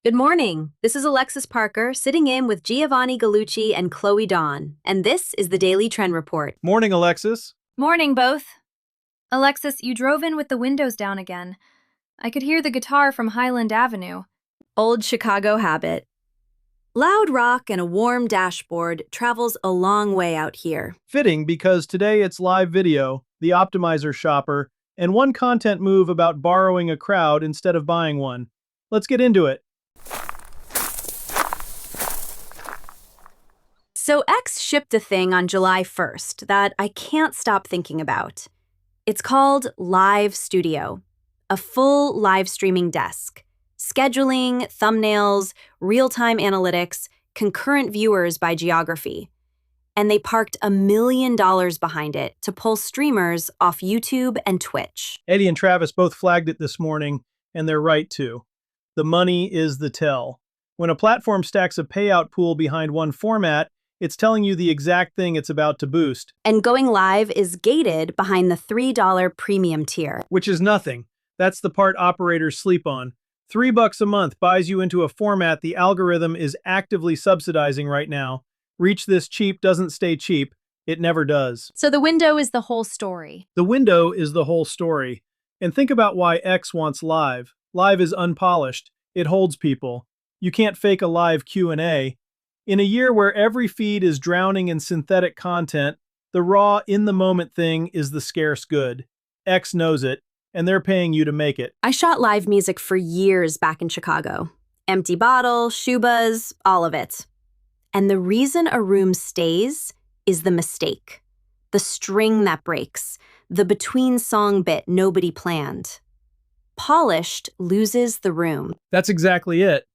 Good morning. This is Alexis Parker sitting in with Giovanni Gallucci and Chloe Dawn, and this is the Daily Trend Report. Morning, Alexis. Morning, both. Alexis, you drove in with the windows down again. I could hear the guitar from Highland Avenue. Old Chicago habit. Loud rock and a warm dashboard travels a long way out here. Fitting because today it's live video, the optimizer shopper, and one content move about borrowing a crowd instead of buying one. Let's get into it. So X shipped a thing on July 1st that I can't stop thinking about. It's called Live Studio, a full live streaming desk. Scheduling, thumbnails, real-time analytics, concurrent viewers by geography. And they parked $1 million behind it to pull streamers off YouTube and Twitch. Eddie and Travis both flagged it this morning, and they're right to. The money is the tell. When a platform stacks a payout pool behind one format, it's telling you the exact thing it's about to boost. And going live is gated behind the $3 premium tier. Which is nothing. That's the part operators sleep on. $3 a month buys you into a format the algorithm is actively subsidizing right now. Reach this cheap doesn't stay cheap. It never does. So the window is the whole story. The window is the whole story. And think about why X wants live. Live is unpolished. It holds people. You can't fake a live Q&A. In a year where every feed is drowning in synthetic content, the raw, in-the-moment thing is the scarce good. X knows it, and they're paying you to make it. I shot live music for years back in Chicago. Empty bottle, shoebuzz, all of it. And the reason a room stays is the mistake. The string that breaks, the between-song bit nobody planned. Polished loses the room. That's exactly it.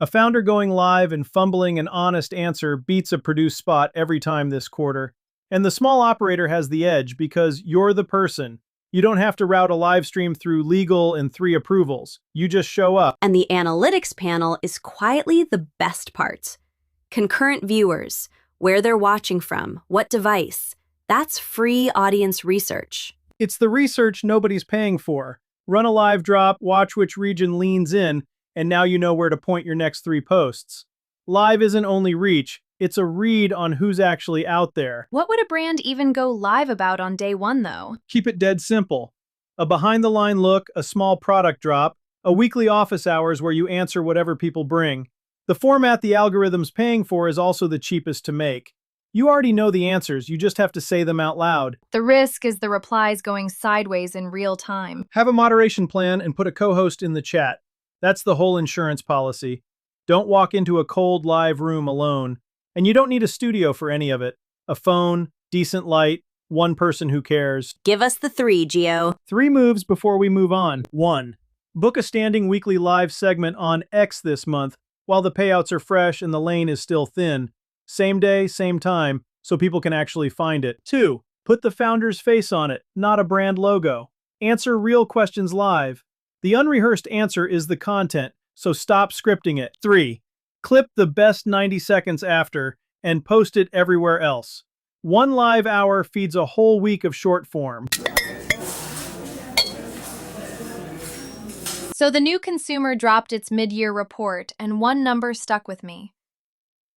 A founder going live and fumbling an honest answer beats a produced spot every time this quarter. And the small operator has the edge because you're the person. You don't have to route a live stream through legal and 3 approvals. You just show up. And the analytics panel is quietly the best part. Concurrent viewers, where they're watching from, what device. That's free audience research. It's the research nobody's paying for. Run a live drop, watch which region leans in, and now you know where to point your next 3 posts. Live isn't only reach, it's a read on who's actually out there. What would a brand even go live about on day one, though? Keep it dead simple. A behind-the-line look, a small product drop, a weekly office hours where you answer whatever people bring. The format the algorithm's paying for is also the cheapest to make. You already know the answers, you just have to say them out loud. The risk is the replies going sideways in real time. Have a moderation plan and put a co-host in the chat. That's the whole insurance policy. Don't walk into a cold live room alone. And you don't need a studio for any of it. A phone, decent light, one person who cares. Give us the 3, Gio. 3 moves before we move on. 1. Book a standing weekly live segment on X this month while the payouts are fresh and the lane is still thin. Same day, same time, so people can actually find it. 2. Put the founder's face on it, not a brand logo. Answer real questions live. The unrehearsed answer is the content, so stop scripting it. 3. Clip the best 90 seconds after and post it everywhere else. 1 live hour feeds a whole week of short form. So the new consumer dropped its mid-year report, and one number stuck with me.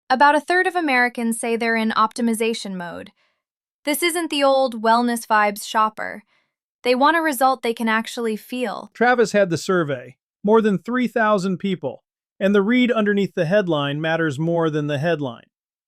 About 1/3 of Americans say they're in optimization mode. This isn't the old wellness vibes shopper. They want a result they can actually feel. Travis had the survey. More than 3,000 people. And the read underneath the headline matters more than the headline.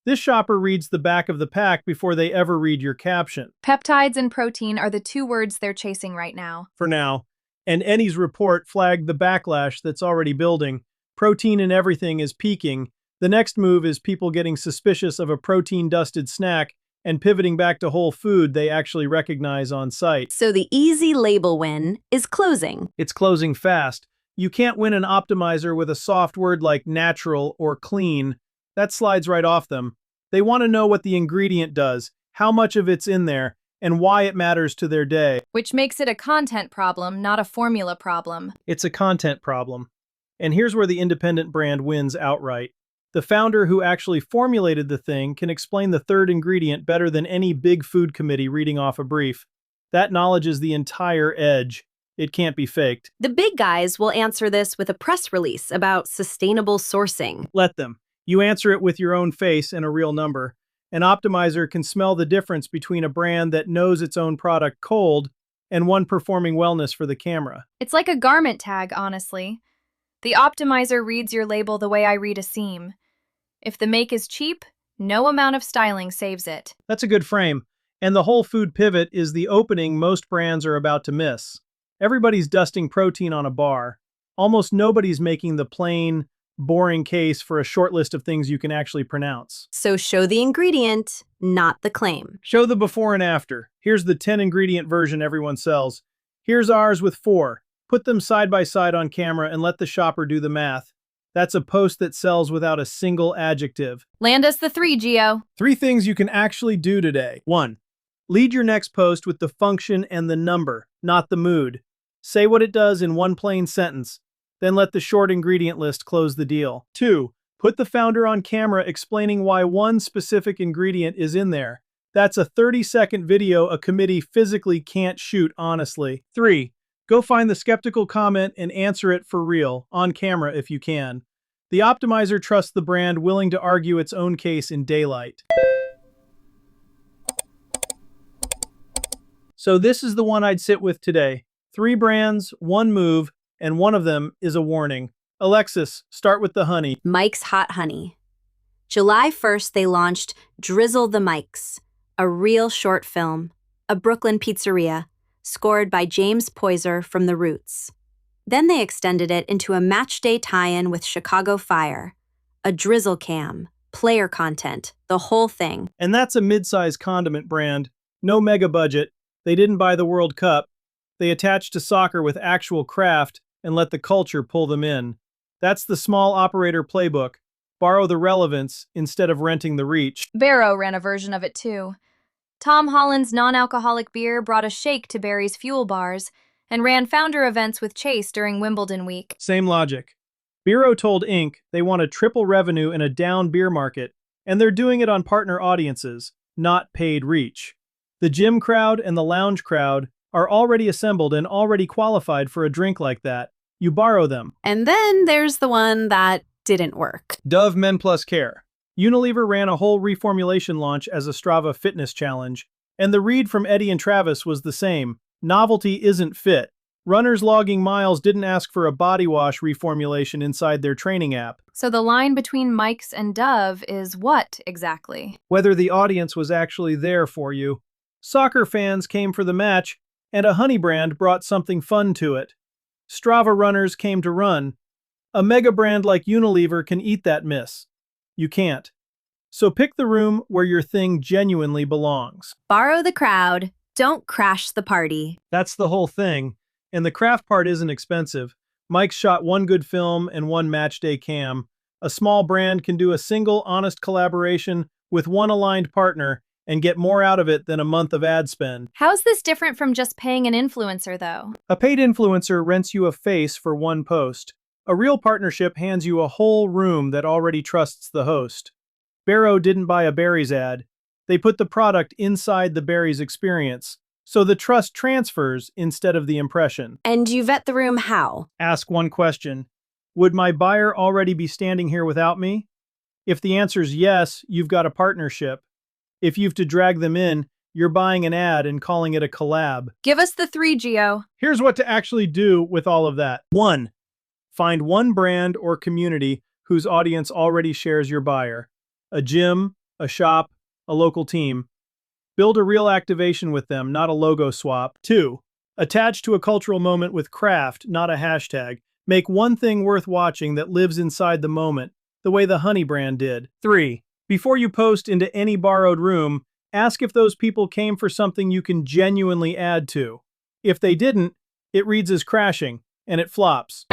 This shopper reads the back of the pack before they ever read your caption. Peptides and protein are the 2 words they're chasing right now. For now. And Ennie's report flagged the backlash that's already building. Protein in everything is peaking. The next move is people getting suspicious of a protein-dusted snack and pivoting back to whole food they actually recognize on site. So the easy label win is closing. It's closing fast. You can't win an optimizer with a soft word like natural or clean. That slides right off them. They want to know what the ingredient does, how much of it's in there, and why it matters to their day. Which makes it a content problem, not a formula problem. It's a content problem. And here's where the independent brand wins outright. The founder who actually formulated the thing can explain the 3rd ingredient better than any big food committee reading off a brief. That knowledge is the entire edge. It can't be faked. The big guys will answer this with a press release about sustainable sourcing. Let them. You answer it with your own face and a real number. An optimizer can smell the difference between a brand that knows its own product cold and one performing wellness for the camera. It's like a garment tag, honestly. The optimizer reads your label the way I read a seam. If the make is cheap, no amount of styling saves it. That's a good frame. And the whole food pivot is the opening most brands are about to miss. Everybody's dusting protein on a bar. Almost nobody's making the plain, boring case for a short list of things you can actually pronounce. So show the ingredient, not the claim. Show the before and after. Here's the 10-ingredient version everyone sells. Here's ours with 4. Put them side by side on camera and let the shopper do the math. That's a post that sells without a single adjective. Land us the 3, Gio. 3 things you can actually do today. 1. Lead your next post with the function and the number, not the mood. Say what it does in one plain sentence, then let the short ingredient list close the deal. 2. Put the founder on camera explaining why one specific ingredient is in there. That's a 30-second video a committee physically can't shoot honestly. 3. Go find the skeptical comment and answer it for real, on camera if you can. The optimizer trusts the brand willing to argue its own case in daylight. So this is the one I'd sit with today. 3 brands, 1 move, and one of them is a warning. Alexis, start with the honey. Mike's Hot Honey. July 1st, they launched Drizzle the Mikes, a real short film, a Brooklyn pizzeria, scored by James Poyser from The Roots. Then they extended it into a match-day tie-in with Chicago Fire, a drizzle cam, player content, the whole thing. And that's a mid-size condiment brand. No mega budget. They didn't buy the World Cup. They attached to soccer with actual craft and let the culture pull them in. That's the small operator playbook. Borrow the relevance instead of renting the reach. Barrow ran a version of it too. Tom Holland's non-alcoholic beer brought a shake to Barry's Fuel bars and ran founder events with Chase during Wimbledon week. Same logic. Bureau told Inc. they want a triple revenue in a down beer market, and they're doing it on partner audiences, not paid reach. The gym crowd and the lounge crowd are already assembled and already qualified for a drink like that. You borrow them. And then there's the one that didn't work. Dove Men Plus Care. Unilever ran a whole reformulation launch as a Strava fitness challenge, and the read from Eddie and Travis was the same. Novelty isn't fit. Runners logging miles didn't ask for a body wash reformulation inside their training app. So the line between Mike's and Dove is what exactly? Whether the audience was actually there for you. Soccer fans came for the match, and a honey brand brought something fun to it. Strava runners came to run. A mega brand like Unilever can eat that miss. You can't. So pick the room where your thing genuinely belongs. Borrow the crowd, don't crash the party. That's the whole thing. And the craft part isn't expensive. Mike's shot 1 good film and 1 match day cam. A small brand can do a single honest collaboration with 1 aligned partner and get more out of it than a month of ad spend. How's this different from just paying an influencer, though? A paid influencer rents you a face for 1 post. A real partnership hands you a whole room that already trusts the host. Barrow didn't buy a Barry's ad. They put the product inside the Barry's experience, so the trust transfers instead of the impression. And you vet the room how? Ask 1 question. Would my buyer already be standing here without me? If the answer's yes, you've got a partnership. If you've to drag them in, you're buying an ad and calling it a collab. Give us the 3, Gio. Here's what to actually do with all of that. 1. Find 1 brand or community whose audience already shares your buyer. A gym, a shop, a local team. Build a real activation with them, not a logo swap. 2. Attach to a cultural moment with craft, not a hashtag. Make one thing worth watching that lives inside the moment, the way the Honey brand did. 3. Before you post into any borrowed room, ask if those people came for something you can genuinely add to. If they didn't, it reads as crashing, and it flops.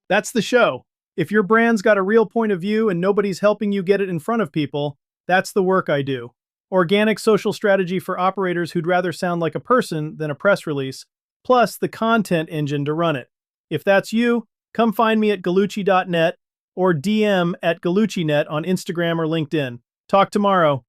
That's the show. If your brand's got a real point of view and nobody's helping you get it in front of people, that's the work I do. Organic social strategy for operators who'd rather sound like a person than a press release, plus the content engine to run it. If that's you, come find me at gallucci.net or DM at gallucci.net on Instagram or LinkedIn. Talk tomorrow.